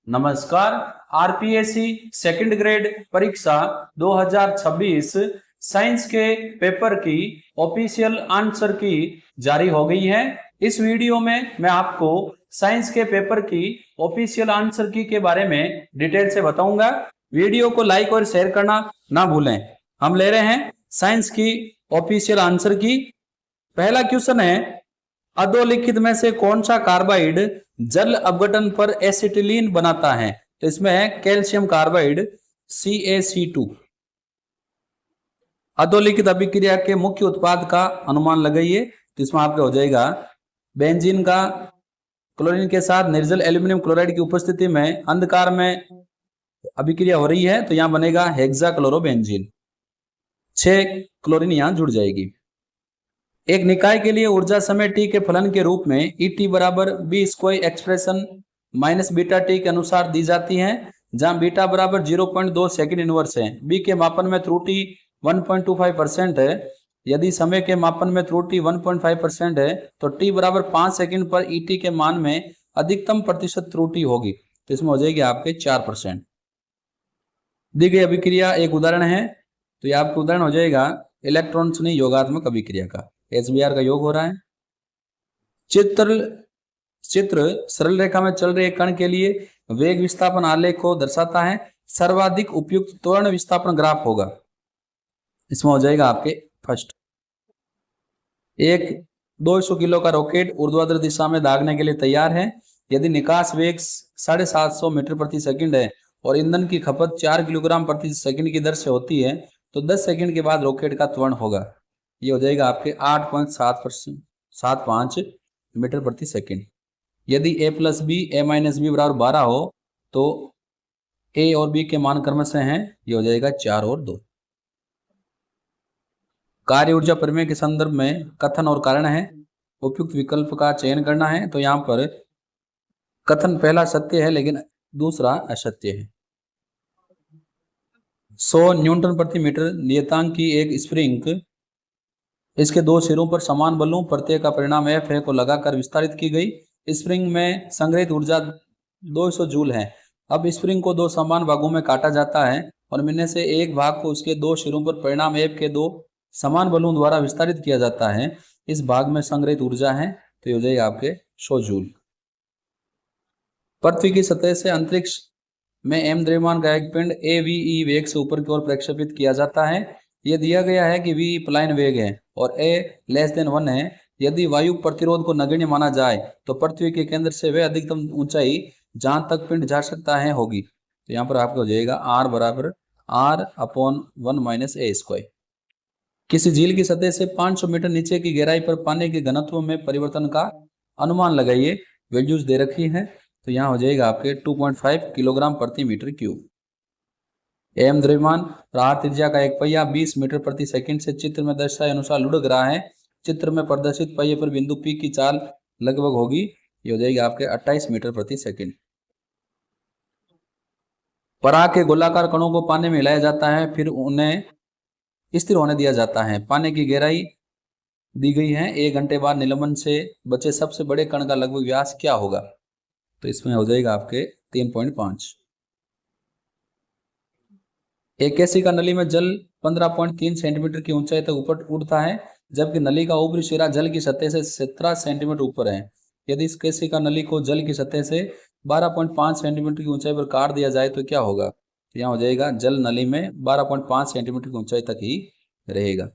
नमस्कार। RPSC second grade परीक्षा 2026 science के पेपर की ऑफिशियल आंसर की जारी हो गई है। इस वीडियो में मैं आपको साइंस के पेपर की ऑफिशियल आंसर की के बारे में डिटेल से बताऊंगा। वीडियो को लाइक और शेयर करना ना भूलें। हम ले रहे हैं साइंस की ऑफिशियल आंसर की। पहला क्वेश्चन है, अधोलिखित में से कौन सा कार्बाइड जल अपघटन पर एसिटिलीन बनाता है? तो इसमें है कैल्शियम कार्बाइड CaC2। अधोलिखित अभिक्रिया के मुख्य उत्पाद का अनुमान लगाइए। तो इसमें आपका हो जाएगा बेंजीन का क्लोरीन के साथ निर्जल एल्यूमिनियम क्लोराइड की उपस्थिति में अंधकार में अभिक्रिया हो रही है, तो यहां बनेगा हेक्साक्लोरोबेंजीन। 6 क्लोरीन यहां जुड़ जाएगी। एक निकाय के लिए ऊर्जा समय t के फलन के रूप में ET बराबर B square expression minus beta t के अनुसार दी जाती है, जहां बीटा बराबर 0.2 सेकेंड इनवर्स है। बी के मापन में त्रुटि 1.25% है। यदि समय के मापन में त्रुटि 1.5% है तो t बराबर 5 सेकेंड पर ET के मान में अधिकतम प्रतिशत त्रुटि होगी। तो इसमें हो जाएगी आपके 4%। दी गई अभिक्रिया एक उदाहरण है, तो ये आपका उदाहरण हो जाएगा इलेक्ट्रॉन से योगात्मक अभिक्रिया का। HBr का योग हो रहा है। चित्र सरल रेखा में चल रहे कण के लिए वेग विस्थापन आलेख को दर्शाता है। सर्वाधिक उपयुक्त त्वरण विस्थापन ग्राफ होगा। इसमें हो जाएगा आपके फर्स्ट। एक 200 किलो का रॉकेट ऊर्ध्वाधर दिशा में दागने के लिए तैयार है। यदि निकास वेग 750 मीटर प्रति सेकंड है और ईंधन की खपत 4 किलोग्राम प्रति सेकंड की दर से होती है, तो 10 सेकंड के बाद रॉकेट का त्वरण होगा। ये हो जाएगा आपके 8.75 मीटर प्रति सेकंड। यदि a plus B a minus B बराबर 12 हो तो a और b के मान क्रमशः हैं, ये हो जाएगा 4 और 2। कार्य ऊर्जा प्रमेय के संदर्भ में कथन और कारण है। उपयुक्त विकल्प का चयन करना है। तो यहाँ पर कथन पहला सत्य है लेकिन दूसरा असत्य है। 100 न्यूटन प्रति मीटर नियतांक की एक स्प्रिंग इसके दो सिरों पर समान बलों प्रत्येक का परिणाम F है को लगाकर विस्तारित की गई। स्प्रिंग में संग्रहित ऊर्जा 200 जूल है। अब स्प्रिंग को दो समान भागों में काटा जाता है और इनमें से एक भाग को उसके दो सिरों पर परिणाम F के दो समान बलों द्वारा विस्तारित किया जाता है। इस भाग में संग्रहित ऊर्जा है, तो हो जाएगा आपके 100 जूल। पृथ्वी की सतह से अंतरिक्ष में m द्रव्यमान का एक पिंड AVE वेग से ऊपर की ओर प्रक्षेपित किया जाता है। यह दिया गया है कि v प्लाइन वेग है और a लेस देन 1 है। यदि वायु प्रतिरोध को नगण्य माना जाए तो पृथ्वी के केंद्र से वह अधिकतम ऊंचाई जहां तक पिंड जा सकता है होगी। तो यहाँ पर आपको हो जाएगा r बराबर r/1 माइनस a स्क्वायर। किसी झील की सतह से 500 मीटर नीचे की गहराई पर पानी के घनत्व में परिवर्तन का अनुमान लगाइए। वैल्यूज दे रखी है, तो यहाँ हो जाएगा आपके 2.5 किलोग्राम प्रति मीटर क्यूब। m द्रव्यमान राह त्रिज्या का एक पहिया 20 मीटर प्रति सेकंड से चित्र में दर्शाए अनुसार लुढ़क रहा है। चित्र में प्रदर्शित पहिए पर बिंदु P की चाल लगभग होगी। ये हो जाएगी आपके 28 मीटर प्रति सेकंड। पराग के गोलाकार कणों को पानी में हिलाया जाता है, फिर उन्हें स्थिर होने दिया जाता है। पानी की गहराई दी गई है। 1 घंटे बाद निलंबन से बचे सबसे बड़े कण का लगभग व्यास क्या होगा? तो इसमें हो जाएगा आपके 3.5। एक केशिका नली में जल 15.3 सेंटीमीटर की ऊंचाई तक ऊपर उड़ता है, जबकि नली का ऊपरी सिरा जल की सतह से 17 सेंटीमीटर ऊपर है। यदि इस केशिका नली को जल की सतह से 12.5 सेंटीमीटर की ऊंचाई पर काट दिया जाए तो क्या होगा? तो यहाँ हो जाएगा जल नली में 12.5 सेंटीमीटर की ऊंचाई तक ही रहेगा।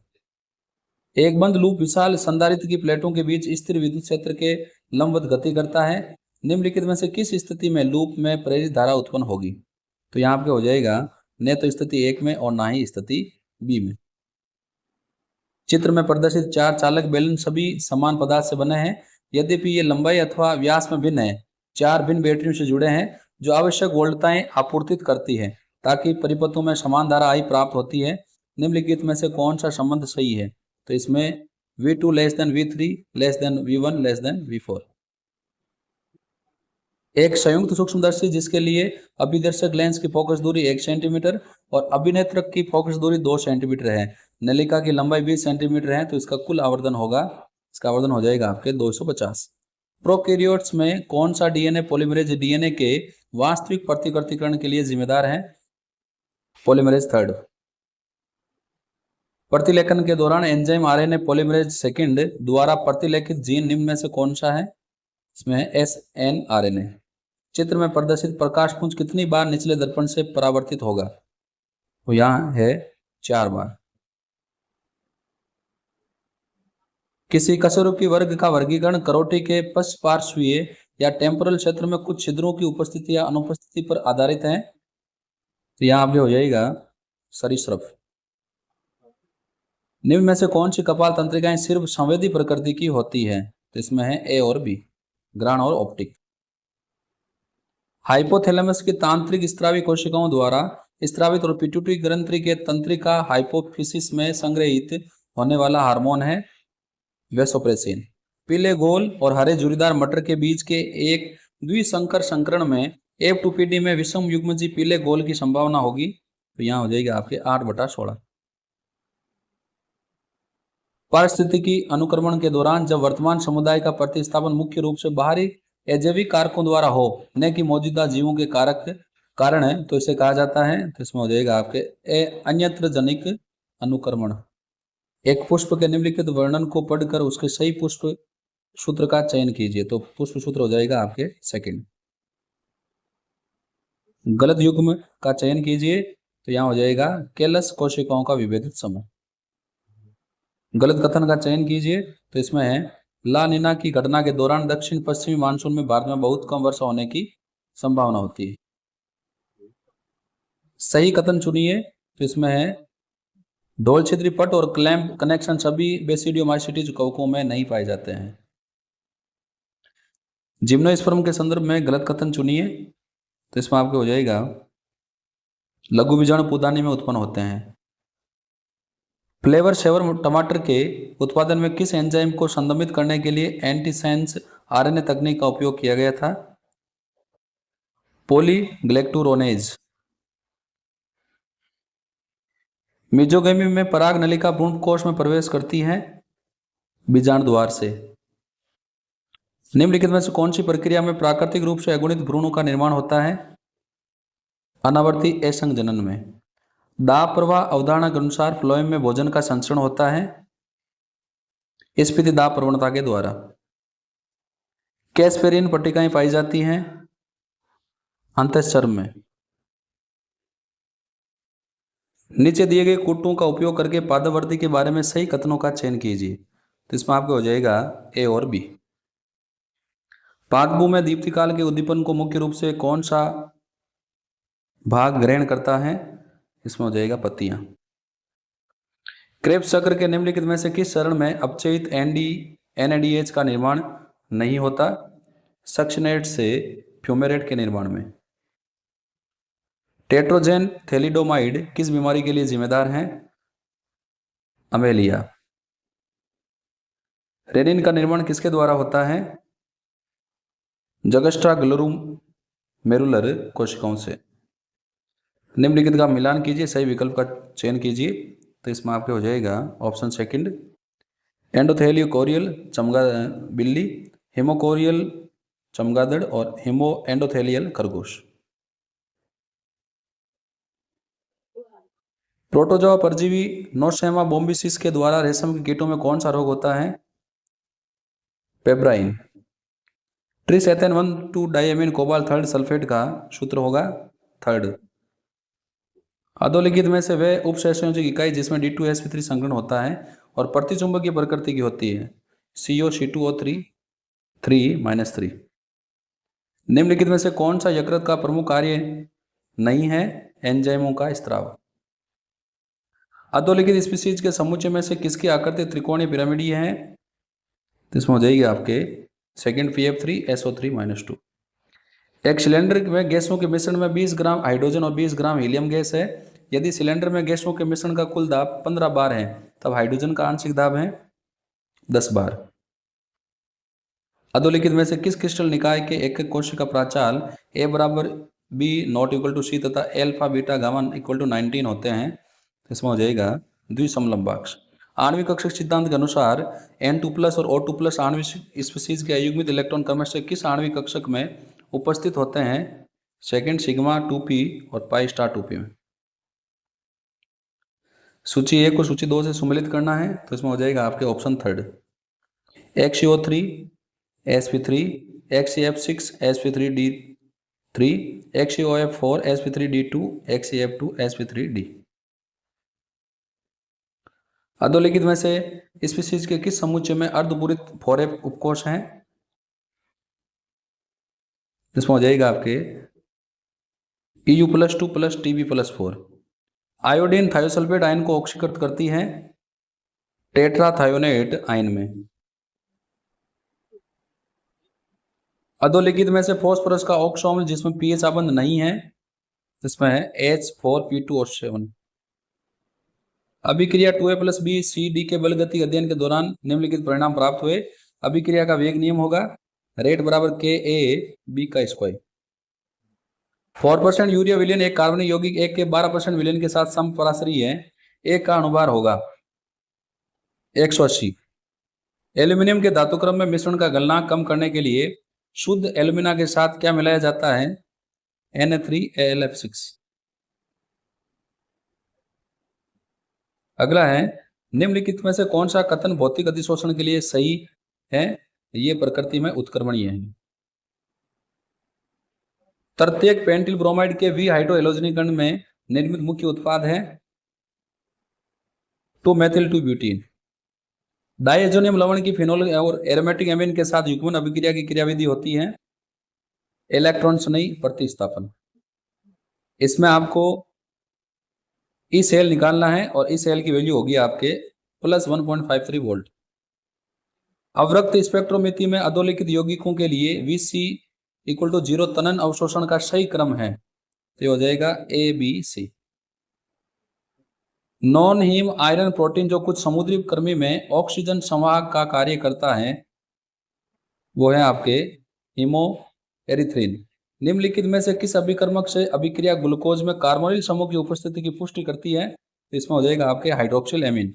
एक बंद लूप विशाल संधारित्र की प्लेटों के बीच स्थिर विद्युत क्षेत्र के लंबवत गति करता है। निम्नलिखित में से किस स्थिति में लूप में प्रेरित धारा उत्पन्न होगी? तो यहाँ पे हो जाएगा न तो स्थिति 1 में और ना ही स्थिति B में। चित्र में प्रदर्शित 4 चालक बेलन सभी समान पदार्थ से बने हैं। यद्यपि ये लंबाई अथवा व्यास में भिन्न है। 4 भिन्न बैटरियों से जुड़े हैं जो आवश्यक वोल्टताएं आपूर्तित करती है ताकि परिपथों में समान धारा I प्राप्त होती है। निम्नलिखित में से कौन सा संबंध सही है? तो इसमें V2 less than V3 less than V1 less than V4। एक संयुक्त सूक्ष्मदर्शी जिसके लिए अभिदर्शक लेंस की फोकस दूरी 1 सेंटीमीटर और अभिनेत्रक की फोकस दूरी 2 सेंटीमीटर है। नलिका की लंबाई 20 सेंटीमीटर है, तो इसका कुल आवर्धन होगा, इसका आवर्धन हो जाएगा आपके 250। प्रोकैरियोट्स में कौन सा डीएनए पॉलीमरेज डीएनए के वास्तविक प्रतिकृतिकरण के लिए जिम्मेदार है? Polymerase third. प्रतिलेखन के दौरान एंजाइम आरएनए पॉलीमरेज सेकंड द्वारा प्रतिलेखित जीन निम्न में से कौन सा है? इसमें SNRNA। चित्र में प्रदर्शित प्रकाश पुंज कितनी बार निचले दर्पण से परावर्तित होगा? तो यहाँ है 4 बार। किसी कशेरुकी वर्ग का वर्गीकरण करोटी के पश्चपार्श्वीय या टेम्पोरल क्षेत्र में कुछ छिद्रों की उपस्थिति या अनुपस्थिति पर आधारित है। तो यहाँ पे हो जाएगा सरीसृप। निम्न में से कौन सी कपाल तंत्रिकाएं सिर्फ संवेदी प्रकृति की होती है? तो इसमें है A और B, ग्राण और ऑप्टिक। हाइपोथैलेमस की तांत्रिक स्त्रावी कोशिकाओं द्वारा स्त्रावित और पिट्यूटरी ग्रंथि के तंत्रिका हाइपोफिसिस में संग्रहित होने वाला हार्मोन है वैसोप्रेसिन। पीले गोल और हरे झुर्रीदार मटर के बीच के एक द्विसंकर संकरण में F2PD में विषम युग्मजी पीले गोल की संभावना होगी। तो यहाँ हो जाएगी आपके 8/16। पारिस्थितिकी अनुक्रमण के दौरान जब वर्तमान समुदाय का प्रतिस्थापन मुख्य रूप से बाहरी अजैविक कारकों द्वारा हो न कि मौजूदा जीवों के कारण है, तो इसे कहा जाता है। तो इसमें हो जाएगा आपके अन्यत्र जनिक अनुक्रमण। एक पुष्प के निम्नलिखित वर्णन को पढ़कर उसके सही पुष्प सूत्र का चयन कीजिए। तो पुष्प सूत्र हो जाएगा आपके सेकंड। गलत युग्म का चयन कीजिए। तो यहाँ हो जाएगा केलस कोशिकाओं का विभेदित समूह। गलत कथन का चयन कीजिए। तो इसमें है ला नीना की घटना के दौरान दक्षिण पश्चिमी मानसून में भारत में बहुत कम वर्षा होने की संभावना होती है। सही कथन चुनिए। तो इसमें है ढोल छिद्री पट और क्लैंप कनेक्शन सभी बेसिडियोमाइसिटीज कवकों में नहीं पाए जाते हैं। जिम्नोस्पर्म के संदर्भ में गलत कथन चुनिए। तो इसमें आपको हो जाएगा लघु बीजाणु पुदानी में उत्पन्न होते हैं। फ्लेवर सेवर टमाटर के उत्पादन में किस एंजाइम को संदमित करने के लिए एंटीसेंस आरएनए तकनीक का उपयोग किया गया था? पॉलीग्लैक्टुरोनेज। मीजोगेमी में पराग नलिका भ्रूण कोश में प्रवेश करती है बीजाणु द्वार से। निम्नलिखित में से कौन सी प्रक्रिया में प्राकृतिक रूप से अगुणित भ्रूणों का निर्माण होता है? अनावर्ती असंग जनन में। दाब प्रवाह अवधारणा के अनुसार फ्लोएम में भोजन का संचरण होता है स्फीति दाब प्रवणता के द्वारा। कैस्पेरिन पट्टिकाएं पाई जाती हैं अंतःचर्म में। नीचे दिए गए कूटों का उपयोग करके पादवर्ती के बारे में सही कथनों का चयन कीजिए। तो इसमें आपको हो जाएगा A और B। पादपू में दीप्तिकाल के उद्दीपन को मुख्य रूप से कौन सा भाग ग्रहण करता है? इसमें हो जाएगा पत्तियां। क्रेब्स चक्र के निम्नलिखित में से किस चरण में अपचयित NADH का निर्माण नहीं होता? सक्शनेट से फ्यूमेरेट के निर्माण में। टेट्रोजेन थैलिडोमाइड किस बीमारी के लिए जिम्मेदार हैं? अमेलिया। रेनिन का निर्माण किसके द्वारा होता है? जगस्ट्रा ग्लोमेरुलर कोशिकाओं से। निम्नलिखित का मिलान कीजिए, सही विकल्प का चयन कीजिए। तो इसमें आपके हो जाएगा ऑप्शन सेकंड एंडोथेलियोकोरियल चमगा बिल्ली, हेमोकोरियल चमगादड़ और एंडोथेलियल खरगोश। प्रोटोजोआ परजीवी नोसेमा बोम्बिसिस के द्वारा रेशम के कीटों में कौन सा रोग होता है? Pebrine. Tris ethane 1,2 diamine cobalt third sulphate का सूत्र होगा थर्ड। अधोलिखित में से वे उपसंयोजक इकाई जिसमें D2sp3 संकरण होता है और प्रतिचुंबकीय प्रकृति की होती है CO2O3 3-3। निम्नलिखित में से कौन सा यकृत का प्रमुख कार्य नहीं है? एंजाइमों का स्त्राव। अधोलिखित स्पीशीज के समुच्चय में से किसकी आकृति त्रिकोणीय पिरामिडीय है? इसमें हो जाएगी आपके सेकंड PF3SO3-2। एक सिलेंडर में गैसों के मिश्रण में 20 ग्राम हाइड्रोजन और 20 ग्राम हीलियम गैस है। यदि सिलेंडर में गैसों के मिश्रण का कुल दाब 15 बार है तब हाइड्रोजन का आंशिक दाब है 10 बार। अधोलिखित में से किस क्रिस्टल निकाय के एक कोशिका प्राचाल A बराबर B not equal to C तथा alpha beta gamma equal to 19 होते हैं? इसमें हो जाएगा द्विसमलंबाक्ष। आणविक कक्षक सिद्धांत के अनुसार N2+ और O2+ आणविक स्पीशीज के अयुग्मित इलेक्ट्रॉन क्रमशः किस आणविक कक्षक में उपस्थित होते हैं? सेकंड सिग्मा 2p और पाई स्टार 2p में। सूची 1 को सूची 2 से सम्मिलित करना है तो इसमें हो जाएगा आपके option third XeO3 sp3 XeF6 sp3d3 XeOF4 sp3d2 XeF2 sp3d। अधोलिखित में से स्पीशीज के किस समुच्चय में अर्धपूरित फोरे उपकोष हैं? इसमें हो जाएगा आपके Eu+2+ Tb+4। Iodine thiosulphate ion को ऑक्सीकृत करती है टेट्राथायोनेट आयन में। अधोलिखित में से फास्फोरस का ऑक्सो अम्ल जिसमें पीएच आबंध नहीं है इसमें है H4P2O7। अभिक्रिया 2A+B+C,D के बल गति अध्ययन के दौरान निम्नलिखित परिणाम प्राप्त हुए। अभिक्रिया का वेग नियम होगा रेट बराबर KA/B का स्क्वायर। 4% यूरिया विलयन एक कार्बनिक यौगिक 1 के 12% विलयन के साथ समपराशरी है। एक का अनुभार होगा 180। एल्यूमिनियम के धातुक्रम में मिश्रण का गलनांक कम करने के लिए शुद्ध एल्यूमिना के साथ क्या मिलाया जाता है? Na3AlF6। अगला है निम्नलिखित में से कौन सा कथन भौतिक अधिशोषण के लिए सही है? ये प्रकृति में उत्क्रमणीय है। तृतीयक पेंटिल ब्रोमाइड के हाइड्रोहेलोजनीकरण में निर्मित मुख्य उत्पाद है 2-मेथिल-2-ब्यूटीन। डायजोनियम लवण की फिनोल और एरोमेटिक एमीन के साथ युग्मन अभिक्रिया की क्रियाविधि होती है इलेक्ट्रॉन स्नेही प्रतिस्थापन। इसमें आपको ई सेल निकालना है और ई सेल की वैल्यू होगी आपके +1.53 वोल्ट। अवरक्त स्पेक्ट्रोमिति में अधोलिखित यौगिकों के लिए Vc = 0 तनन अवशोषण का सही क्रम है तो हो जाएगा ABC। Non heme iron protein जो कुछ समुद्री कृमि में ऑक्सीजन संवाहक का कार्य करता है वो है आपके हीमोएरिथ्रिन। निम्नलिखित में से किस अभिकर्मक से अभिक्रिया ग्लूकोज में कार्बोनिल समूह की उपस्थिति की पुष्टि करती है? तो इसमें हो जाएगा आपके हाइड्रोक्सिल एमीन।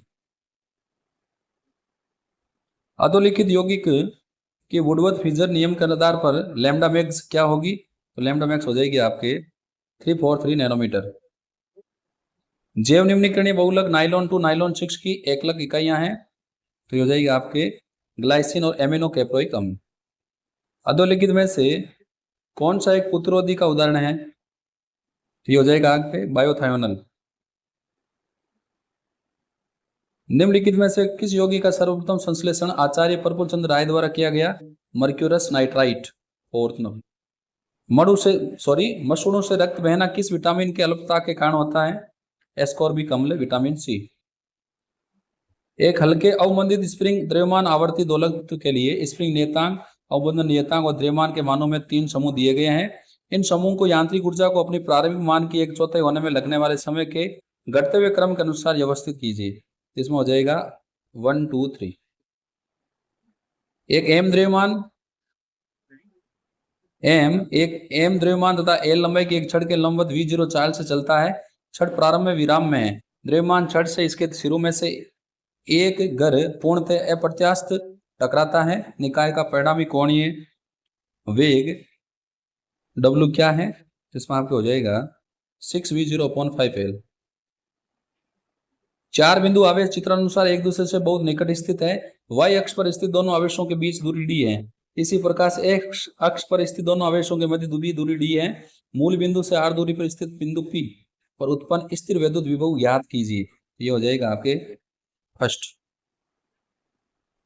अधोलिखित यौगिक के वुडवर्थ फिजर नियम के आधार पर लैम्डा मैक्स क्या होगी? तो लैम्डा मैक्स हो जाएगी आपके 343 नैनोमीटर। जैव निम्नीकरणीय बहुलक नाइलॉन 2 नाइलॉन 6 की एकलक इकाइयां हैं तो ये हो जाएगी आपके ग्लाइसिन और एमिनो कैप्रोइक अम्ल। अधोलिखित में से कौन सा एक पुत्रोदी का उदाहरण है? ये हो जाएगा आपके बायोथायोनल। निम्नलिखित में से किस यौगिक का सर्वप्रथम संश्लेषण आचार्य प्रफुल्ल चंद्र राय द्वारा किया गया? Mercurous nitrite. मसूड़ों से रक्त बहना किस विटामिन के अल्पता के कारण होता है? एस्कॉर्बिक अम्ल विटामिन सी। एक हल्के अवमंदित स्प्रिंग द्रव्यमान आवर्ती दोलक के लिए स्प्रिंग नियतांक अवबंधन नियतांक और द्रव्यमान के मानों में 3 समूह दिए गए हैं। इन समूह को यांत्रिक ऊर्जा को अपनी प्रारंभिक मान की 1/4 होने में लगने वाले समय के घटते हुए क्रम के अनुसार व्यवस्थित कीजिए। इसमें हो जाएगा 1 2 3। एक एम द्रव्यमान तथा एल लंबाई की एक छड़ के लंबवत V0 चाल से चलता है। छड़ प्रारंभ में विराम में है। द्रव्यमान छड़ से इसके सिरों में से एक घर पूर्णतः अप्रत्यास्थ टकराता है। निकाय का परिणामी कोणीय वेग W क्या है? इसमें आपको हो जाएगा 6V0/5L। 4 बिंदु आवेश चित्रानुसार एक दूसरे से बहुत निकट स्थित है। y अक्ष पर स्थित दोनों आवेशों के बीच दूरी d है। इसी प्रकार से x अक्ष पर स्थित दोनों आवेशों के मध्य दूरी d है। मूल बिंदु से r दूरी पर स्थित बिंदु P पर उत्पन्न स्थिर वैद्युत विभव ज्ञात कीजिए। ये हो जाएगा आपके फर्स्ट।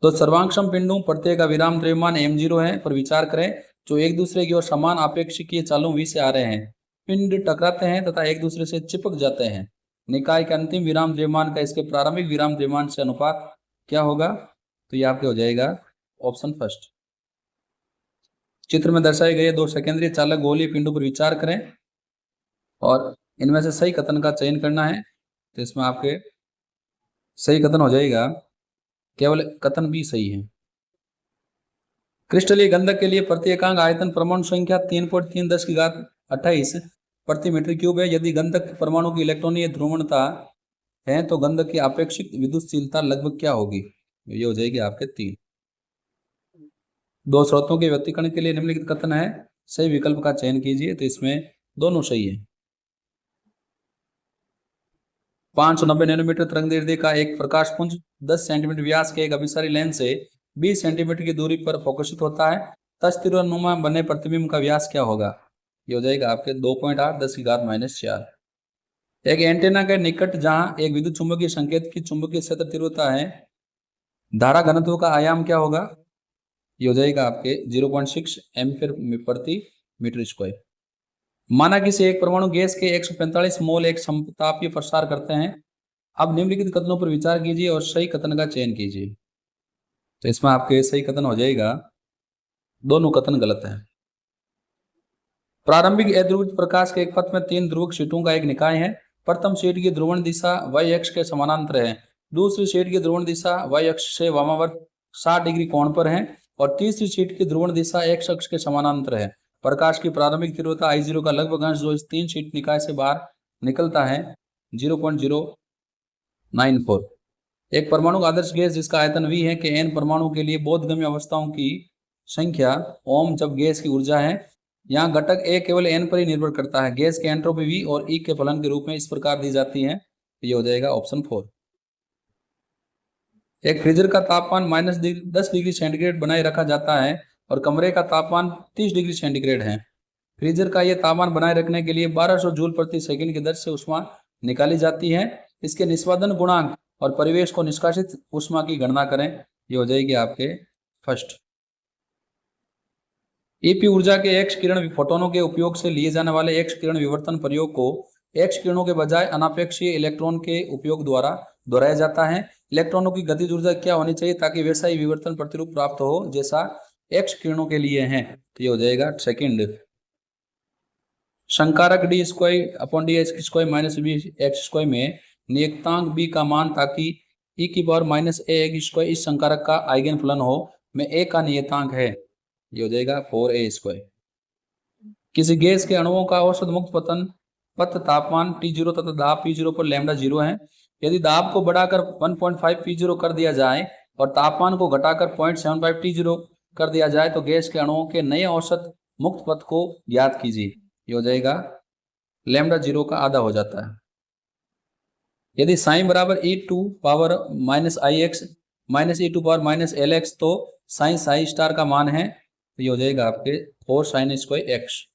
तो सर्वांगसम पिंडों प्रत्येक का विराम द्रव्यमान m0 है पर विचार करें जो एक दूसरे की ओर समान आपेक्षिकीय चालों v से आ रहे हैं। पिंड टकराते हैं तथा एक दूसरे से चिपक जाते हैं। निकाय के अंतिम विराम द्रव्यमान का इसके प्रारंभिक विराम द्रव्यमान से अनुपात क्या होगा? तो ये आपके हो जाएगा ऑप्शन फर्स्ट। चित्र में दर्शाए गए 2 सेकेंडरी चालक गोलीय पिंडों पर विचार करें और इनमें से सही कथन का चयन करना है। तो इसमें आपके सही कथन हो जाएगा केवल कथन भी सही है। क्रिस्टलीय गंधक के लिए प्रति एकांक आयतन परमाणु संख्या 3.3 × 10⁻28 प्रति मीटर क्यूब है। यदि गंधक परमाणु की इलेक्ट्रॉनीय ध्रुवणता हैं तो गंधक की आपेक्षिक विद्युतशीलता लगभग क्या होगी? ये हो जाएगी आपके 3। दो स्रोतों के व्यतिकरण के लिए निम्नलिखित कथन है, सही विकल्प का चयन कीजिए। तो इसमें दोनों सही है। 590 नैनोमीटर तरंगदैर्ध्य का एक प्रकाश पुंज 10 सेंटीमीटर व्यास के एक अभिसारी लेंस से 20 सेंटीमीटर की दूरी पर फोकसित होता है। तस्तिरुनुमा बने प्रतिबिंब का व्यास क्या होगा? ये हो जाएगा आपके 2.8 10⁻⁴। एक एंटेना के निकट जहां एक विद्युत चुंबकीय संकेत की चुंबकीय क्षेत्र तीव्रता है, धारा घनत्व का आयाम क्या होगा? ये हो जाएगा आपके 0.6 एम्पीयर प्रति मीटर स्क्वायर। माना किसी एक परमाणु गैस के 145 मोल एक समतापीय प्रसार करते हैं। अब निम्नलिखित कथनों पर विचार कीजिए और सही कथन का चयन कीजिए। तो इसमें आपके सही कथन हो जाएगा, दोनों कथन गलत है। प्रारंभिक अध्रुवित प्रकाश के एक पथ में 3 ध्रुवक शीटों का एक निकाय है। प्रथम शीट की ध्रुवण दिशा y अक्ष के समानांतर है, दूसरी शीट की ध्रुवण दिशा y अक्ष से वामावर्त 60 डिग्री कोण पर है और तीसरी शीट की ध्रुवण दिशा x अक्ष के समानांतर है। प्रकाश की प्रारंभिक तीव्रता I0 का लगभग अंश जो इस 3 शीट निकाय से बाहर निकलता है 0.094। एक परमाणु आदर्श गैस जिसका आयतन V है कि n परमाणु के लिए बोधगम्य अवस्थाओं की संख्या ओम जब गैस की ऊर्जा है। यहाँ घटक A केवल n पर ही निर्भर करता है। गैस की एंट्रोपी V और E के फलन के रूप में इस प्रकार दी जाती है। ये हो जाएगा ऑप्शन 4। एक फ्रीजर का तापमान -10 डिग्री सेंटीग्रेड बनाए रखा जाता है और कमरे का तापमान 30 डिग्री सेंटीग्रेड है। फ्रीजर का यह तापमान बनाए रखने के लिए 1200 जूल प्रति सेकंड की दर से ऊष्मा निकाली जाती है। इसके निष्पादन गुणांक और परिवेश को निष्कासित ऊष्मा की गणना करें। ये हो जाएगी आपके फर्स्ट। ईपी ऊर्जा के एक्स किरण फोटोनों के उपयोग से लिए जाने वाले एक्स किरण विवर्तन प्रयोग को एक्स किरणों के बजाय अनापेक्षीय इलेक्ट्रॉन के उपयोग द्वारा दोहराया जाता है। इलेक्ट्रॉनों की गतिज ऊर्जा क्या होनी चाहिए ताकि वैसा ही विवर्तन प्रतिरूप प्राप्त हो जैसा एक्स किरणों के लिए है? तो ये हो जाएगा सेकंड। संकारक d²/dx² - में नियतांक b का मान ताकि e⁻−a² इस संकारक का आइगन फलन हो में a का नियतांक है। ये हो जाएगा 4a²। किसी गैस के अणुओं का औसत मुक्त पथ तापमान T0 तथा दाब P0 पर λ0 है। यदि दाब को बढ़ाकर 1.5 P0 कर दिया जाए और तापमान को घटाकर 0.75 T0 कर दिया जाए तो गैस के अणुओं के नए औसत मुक्त पथ को ज्ञात कीजिए। ये हो जाएगा λ0 का आधा हो जाता है। यदि साइन बराबर e⁻⁻ix e⁻−lx तो साइन साई स्टार का मान है। तो ये हो जाएगा आपके 4 sin² x।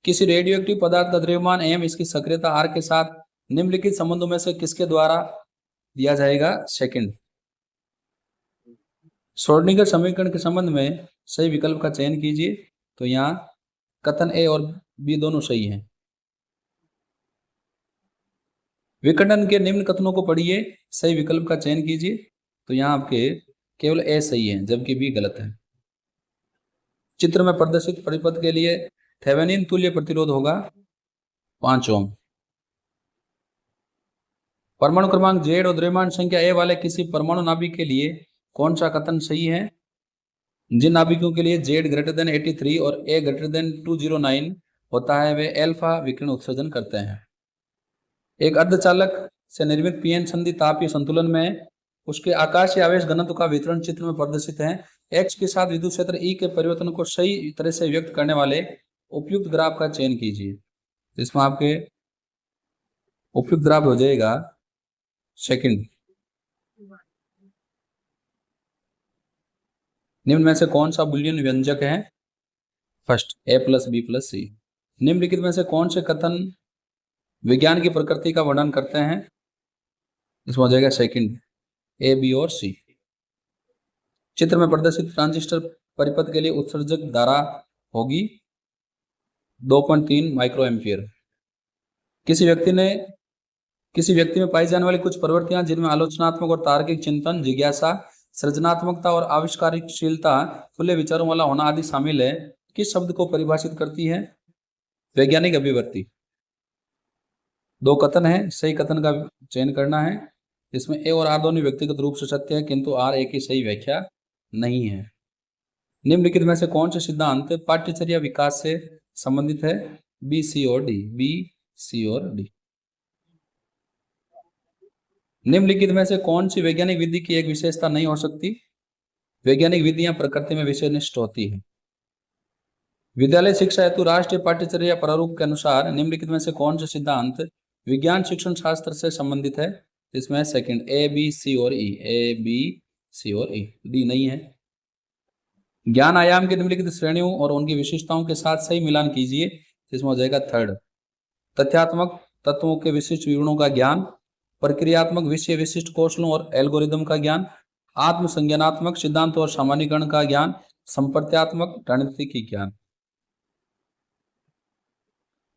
किसी रेडियो एक्टिव पदार्थ का द्रव्यमान m इसकी सक्रियता r के साथ निम्नलिखित संबंधों में से किसके द्वारा दिया जाएगा? सेकंड। श्रोडिंगर समीकरण के संबंध में सही विकल्प का चयन कीजिए। तो यहाँ कथन A और B दोनों सही हैं। विखंडन के निम्न कथनों को पढ़िए, सही विकल्प का चयन कीजिए। तो यहाँ आपके केवल A सही है जबकि B गलत है। चित्र में प्रदर्शित परिपथ के लिए थेवेनिन तुल्य प्रतिरोध होगा 5 ओम। परमाणु क्रमांक Z और द्रव्यमान संख्या A वाले किसी परमाणु नाभिक के लिए कौन सा कथन सही है? जिन नाभिकों के लिए Z > 83 और A > 209 होता है वे अल्फा विकिरण उत्सर्जन करते हैं। एक अर्धचालक से निर्मित पीएन संधि तापीय संतुलन में उसके आकाशीय आवेश घनत्व का वितरण चित्र में प्रदर्शित है। X के साथ विद्युत क्षेत्र E के परिवर्तन को सही तरह से व्यक्त करने वाले उपयुक्त ग्राफ का चयन कीजिए। इसमें आपके उपयुक्त ग्राफ हो जाएगा सेकंड। निम्न में से कौन सा बुलियन व्यंजक है? First a+b+c। निम्नलिखित में से कौन से कथन विज्ञान की प्रकृति का वर्णन करते हैं? इसमें हो जाएगा सेकंड A, B और C। चित्र में प्रदर्शित ट्रांजिस्टर परिपथ के लिए उत्सर्जक धारा होगी 2.3 माइक्रो एम्पियर। किसी व्यक्ति में पाई जाने वाली कुछ प्रवृत्तियां जिनमें आलोचनात्मक और तार्किक चिंतन, जिज्ञासा, सृजनात्मकता और आविष्कारशीलता, खुले विचारों वाला होना आदि शामिल है, किस शब्द को परिभाषित करती है? वैज्ञानिक अभिव्यक्ति। दो कथन है, सही कथन का चयन करना है। इसमें A और R दोनों व्यक्तिगत रूप से सत्य है किंतु R A की सही व्याख्या नहीं है। निम्नलिखित में से कौन से सिद्धांत पाठ्यचर्या विकास से संबंधित है? B, C और D। B, C और D। निम्नलिखित में से कौन सी वैज्ञानिक विधि की एक विशेषता नहीं हो सकती? वैज्ञानिक विधियां प्रकृति में विषयनिष्ठ होती है। विद्यालय शिक्षा हेतु राष्ट्रीय पाठ्यचर्या प्रारूप के अनुसार निम्नलिखित में से कौन से सिद्धांत विज्ञान शिक्षण शास्त्र से संबंधित है? इसमें सेकंड ए बी सी और ई, ए बी सी और ई, डी नहीं है। ज्ञान आयाम के निम्नलिखित श्रेणियों और उनकी विशिष्टताओं के साथ सही मिलान कीजिए। इसमें हो जाएगा थर्ड, तथ्यात्मक तत्वों के विशिष्ट विवरणों का ज्ञान, प्रक्रियात्मक विषय विशिष्ट कौशलों और एल्गोरिदम का ज्ञान, आत्मसंज्ञानात्मक सिद्धांत और सामान्यीकरण का ज्ञान, संप्रत्यात्मक रणनीतिक ज्ञान।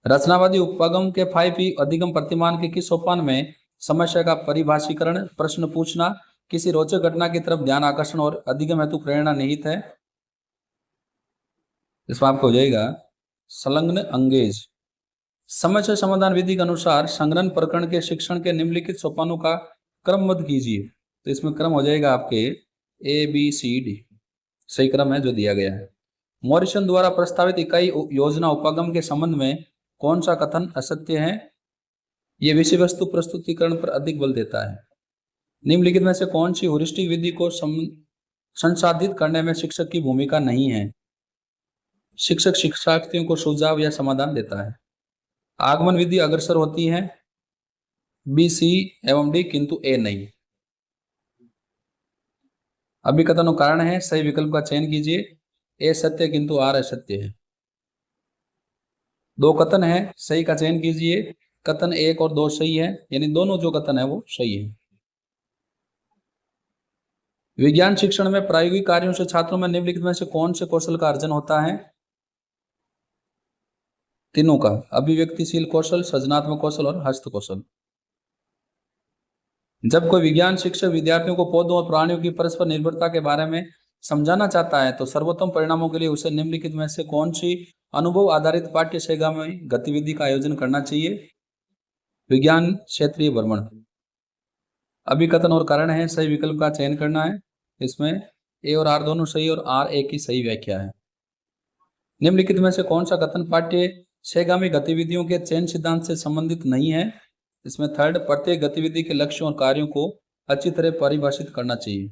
रचनावादी उपगम के 5P अधिगम प्रतिमान के किस सोपान में समस्या का परिभाषीकरण, प्रश्न पूछना, किसी रोचक घटना की तरफ ध्यान आकर्षण और अधिगम हेतु प्रेरणा निहित है? इसमें आपको हो जाएगा संलग्न अंगेज। समस्या समाधान विधि के अनुसार संग्रहण प्रकरण के शिक्षण के निम्नलिखित सोपानों का क्रमबद्ध कीजिए। तो इसमें क्रम हो जाएगा आपके ABCD, सही क्रम है जो दिया गया है। मॉरिसन द्वारा प्रस्तावित इकाई योजना उपागम के संबंध में कौन सा कथन असत्य है? यह विषय वस्तु प्रस्तुतिकरण पर अधिक बल देता है। निम्नलिखित में से कौन सी ह्यूरिस्टिक विधि को संसाधित करने में शिक्षक की भूमिका नहीं है? शिक्षक शिक्षार्थियों को सुझाव या समाधान देता है। आगमन विधि अग्रसर होती है, बी सी एवं डी किंतु ए नहीं। अभिकथन कारण है, सही विकल्प का चयन कीजिए। ए सत्य किंतु आर असत्य है। दो कथन है, सही का चयन कीजिए। कथन 1 और 2 सही है, यानी दोनों जो कथन है वो सही है। विज्ञान शिक्षण में प्रायोगिक कार्यों से छात्रों में निम्नलिखित में से कौन से कौशल का अर्जन होता है? तीनों का, अभिव्यक्तिशील कौशल, सृजनात्मक कौशल और हस्त कौशल। जब कोई विज्ञान शिक्षक विद्यार्थियों को पौधों और प्राणियों की परस्पर निर्भरता के बारे में समझाना चाहता है तो सर्वोत्तम परिणामों के लिए उसे निम्नलिखित में से कौन सी अनुभव आधारित पाठ्य सेवा में गतिविधि का आयोजन करना चाहिए? विज्ञान क्षेत्रीय भ्रमण। अभिकथन और कारण है, सही विकल्प का चयन करना है। इसमें ए और आर दोनों सही और आर ए की सही व्याख्या है। निम्नलिखित में से कौन सा कथन पाठ्य सेगामी गतिविधियों के चयन सिद्धांत से संबंधित नहीं है? इसमें थर्ड, प्रत्येक गतिविधि के लक्ष्यों और कार्यों को अच्छी तरह परिभाषित करना चाहिए।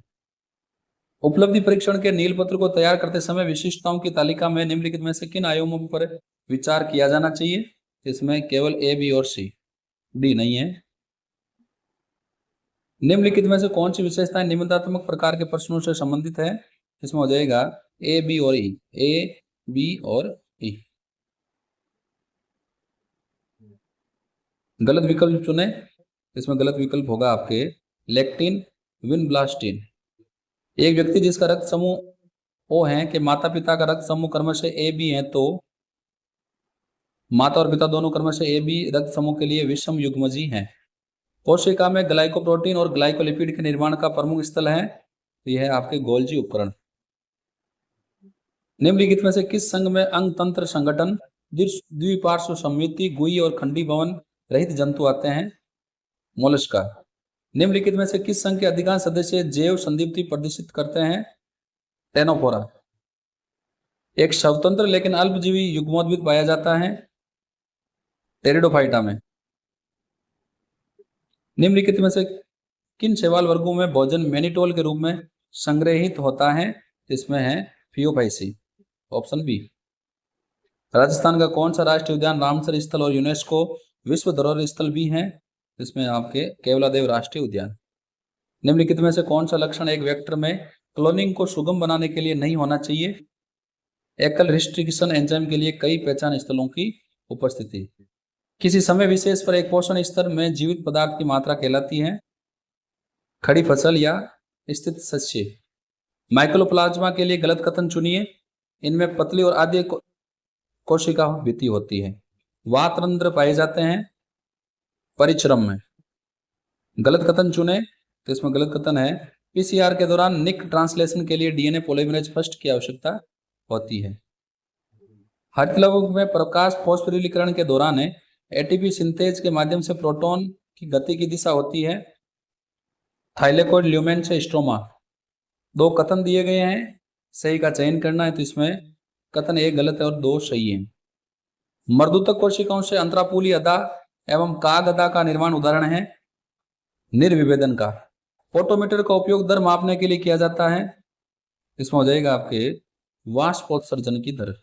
उपलब्धि परीक्षण के नील पत्र को तैयार करते समय विशिष्टताओं की तालिका में निम्नलिखित में से किन आयामों पर विचार किया जाना चाहिए? इसमें केवल ए, बी और सी, डी नहीं है। निम्नलिखित में से कौन सी विशेषताएं निबंधात्मक प्रकार के प्रश्नों से संबंधित है? इसमें हो जाएगा ए, बी और ई, ए, बी और ई। गलत विकल्प चुने। इसमें गलत विकल्प होगा आपके लेक्टिन, विनब्लास्टिन। एक व्यक्ति जिसका रक्त समूह ओ है कि माता पिता का रक्त समूह क्रमशः ए बी है तो माता और पिता दोनों क्रमशः ए बी रक्त समूह के लिए विषम युग्मजी हैं। कोशिका में ग्लाइकोप्रोटीन और ग्लाइकोलिपिड के निर्माण का प्रमुख स्थल है, तो यह है आपके गोल्जी उपकरण। निम्नलिखित में से किस संघ में अंग तंत्र संगठन, द्विपार्श्व समिति, गुई और खंडी भवन रहित जंतु आते हैं? मोलस्का। निम्नलिखित में से किस संघ के अधिकांश सदस्य जैव संदीप्ति प्रदर्शित करते हैं? टेनोफोरा। एक स्वतंत्र लेकिन अल्पजीवी युग्मोद्भिद पाया जाता है टेरिडोफाइटा में। निम्नलिखित में से किन शैवाल वर्गों में भोजन मैनिटोल के रूप में संग्रहित होता है? इसमें है फियोफाइसी, ऑप्शन बी। राजस्थान का कौन सा राष्ट्रीय उद्यान रामसर स्थल और यूनेस्को विश्व धरोहर स्थल भी है? इसमें आपके केवलादेव राष्ट्रीय उद्यान। निम्नलिखित में से कौन सा लक्षण एक वेक्टर में क्लोनिंग को सुगम बनाने के लिए नहीं होना चाहिए? एकल रिस्ट्रिक्शन एंजाइम के लिए कई पहचान स्थलों की उपस्थिति। किसी समय विशेष पर एक पोषण स्तर में जीवित पदार्थ की मात्रा कहलाती है? खड़ी फसल या स्थित सस्य। माइक्रोप्लाज्मा के लिए गलत कथन चुनिए। इनमें पतली और आधी कोशिका भित्ति होती है। वातरंध्र पाए जाते हैं परिश्रम में। गलत कथन चुने, तो इसमें गलत कथन है पीसीआर के दौरान निक ट्रांसलेशन के लिए डीएनए पॉलीमरेज फर्स्ट की आवश्यकता होती है। हरित लवण में प्रकाश फॉस्फोरिलीकरण के दौरान एटीपी सिंथेज के माध्यम से प्रोटॉन की गति की दिशा होती है थाइलेकोइड ल्यूमेन से स्ट्रोमा। दो कथन दिए गए हैं, सही का चयन करना है। तो इसमें कथन 1 गलत है और 2 सही है। मर्दूतक कोशिकाओं से अंतरापूली अदा एवं काग अदा का निर्माण उदाहरण है निर्विभेदन का। पोटोमीटर का उपयोग दर मापने के लिए किया जाता है, इसमें हो जाएगा आपके वाष्पोत्सर्जन की दर।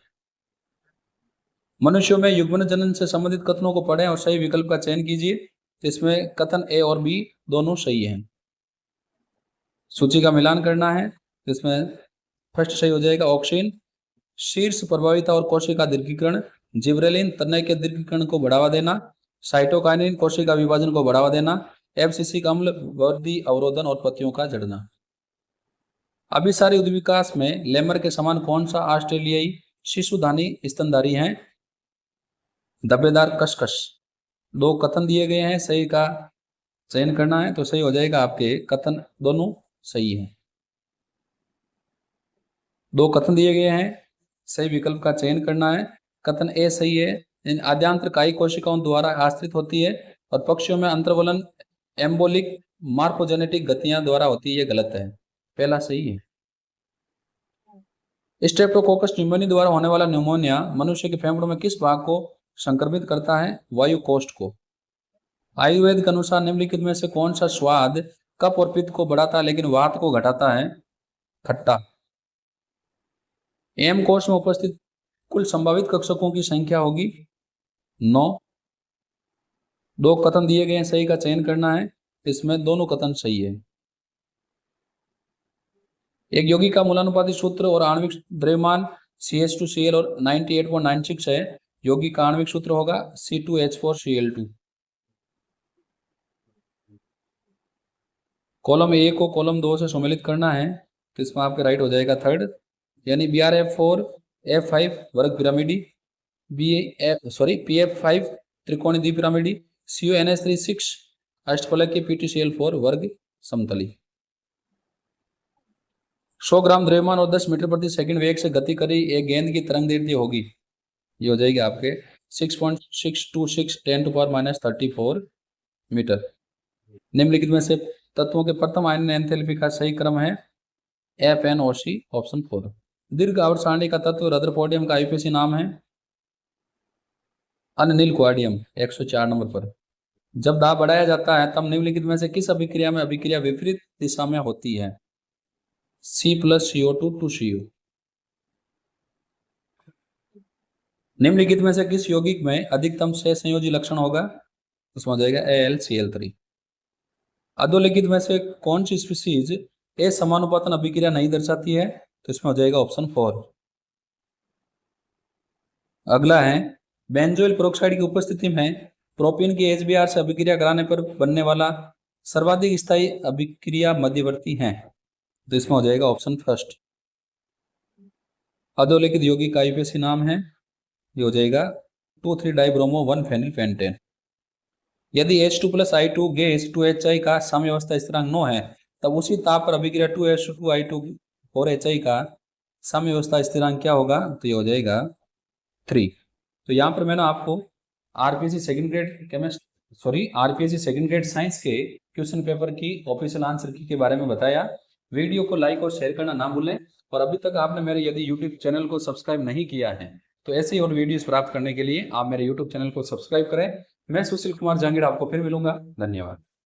मनुष्यों में युग्मन जनन से संबंधित कथनों को पढ़ें और सही विकल्प का चयन कीजिए। इसमें कथन ए और बी दोनों सही हैं। सूची का मिलान करना है, इसमें फर्स्ट सही हो जाएगा ऑक्सीन। शीर्ष प्रभाविता और कोशिका दीर्घीकरण। जिब्रेलिन तनय के दीर्घीकरण को बढ़ावा देना। साइटोकाइनिन कोशिका विभाजन को बढ़ावा देना। एब्सिसिक अम्ल वृद्धि अवरोधन और पत्तियों का झड़ना। अभिसारी उद्विकास में लेमर के समान कौन सा ऑस्ट्रेलियाई शिशुधानी स्तनधारी है? धब्बेदार खसखस। दो कथन दिए गए हैं, सही का चयन करना है, तो सही हो जाएगा आपके कथन दोनों सही है। दो कथन दिए गए हैं, सही विकल्प का चयन करना है। कथन ए सही है, इन आद्यांत्र कायी कोशिकाओं द्वारा आश्रित होती है और पक्षियों में अंतर्वलन एम्बोलिक मार्फोजेनेटिक गतियां द्वारा होती है, ये गलत है, पहला सही है। स्ट्रेप्टोकोकस न्यूमोनिया द्वारा होने वाला न्यूमोनिया मनुष्य के फेफड़ों में किस भाग को संक्रमित करता है? वायु कोष्ठ को। आयुर्वेद के अनुसार निम्नलिखित में से कौन सा स्वाद कफ और पित्त को बढ़ाता है लेकिन वात को घटाता है? खट्टा। एम कोष में उपस्थित कुल संभावित कक्षकों की संख्या होगी 9। दो कथन दिए गए हैं, सही का चयन करना है, इसमें दोनों कथन सही है। एक यौगिक का मूलानुपाती सूत्र और आणविक द्रव्यमान CH2Cl और 98.96 है। यौगिक का आणविक सूत्र होगा C2H4Cl2। कॉलम ए को कॉलम 2 से सम्मिलित करना है, तो इसमें आपके राइट हो जाएगा थर्ड, यानी BrF4F5 वर्ग पिरामिडी, PF5 त्रिकोणीय द्विपिरामिडी, CuNH3 अष्टफलकीय PtCl4 वर्ग समतली। 100 ग्राम द्रव्यमान और 10 मीटर प्रति सेकंड वेग से गति करी एक गेंद की तरंग दैर्ध्य होगी, ये हो जाएगी आपके 6.626 10⁻³ मीटर। निम्नलिखित में से तत्वों के प्रथम आयन एंथैल्पी का सही क्रम है FnOC, ऑप्शन 4। दीर्घ आवर्त सारणी का तत्व रदरफोर्डियम का आईपीसी नाम है अनिल क्वाडियम, 104 नंबर पर। जब दाब बढ़ाया जाता है तब निम्नलिखित में से किस अभिक्रिया में अभिक्रिया विपरीत दिशा में होती है? C+CO2 to Cu। निम्नलिखित में से किस यौगिक में अधिकतम सहसंयोजी लक्षण होगा? उसमें हो जाएगा AlCl3। अधोलिखित में से कौन सी स्पीसीज असमानुपातन अभिक्रिया नहीं दर्शाती है? तो इसमें हो जाएगा ऑप्शन 4। अगला है बेंजोइल पेरोक्साइड की उपस्थिति में प्रोपीन की HBr से अभिक्रिया कराने पर बनने वाला सर्वाधिक स्थायी अभिक्रिया मध्यवर्ती है, तो इसमें हो जाएगा ऑप्शन फर्स्ट। अधोलिखित यौगिक का आईपीसी नाम है, ये हो जाएगा 2,3-डाइब्रोमो 1-फेनिलपेंटेन। यदि H2+I2 गैस 2HI का साम्यावस्था स्थिरांक 9 है, तब उसी ताप पर अभिक्रिया 2H2I2 4HI का साम्यावस्था स्थिरांक क्या होगा? तो ये हो जाएगा 3। तो यहाँ पर मैंने आपको आरपीएससी सेकंड ग्रेड साइंस के क्वेश्चन पेपर की ऑफिशियल आंसर की के बारे में बताया। वीडियो को लाइक और शेयर करना ना भूलें, और अभी तक आपने मेरे यदि यूट्यूब चैनल को सब्सक्राइब नहीं किया है तो ऐसे ही और वीडियोस प्राप्त करने के लिए आप मेरे यूट्यूब चैनल को सब्सक्राइब करें। मैं सुशील कुमार जहांगीर आपको फिर मिलूंगा। धन्यवाद।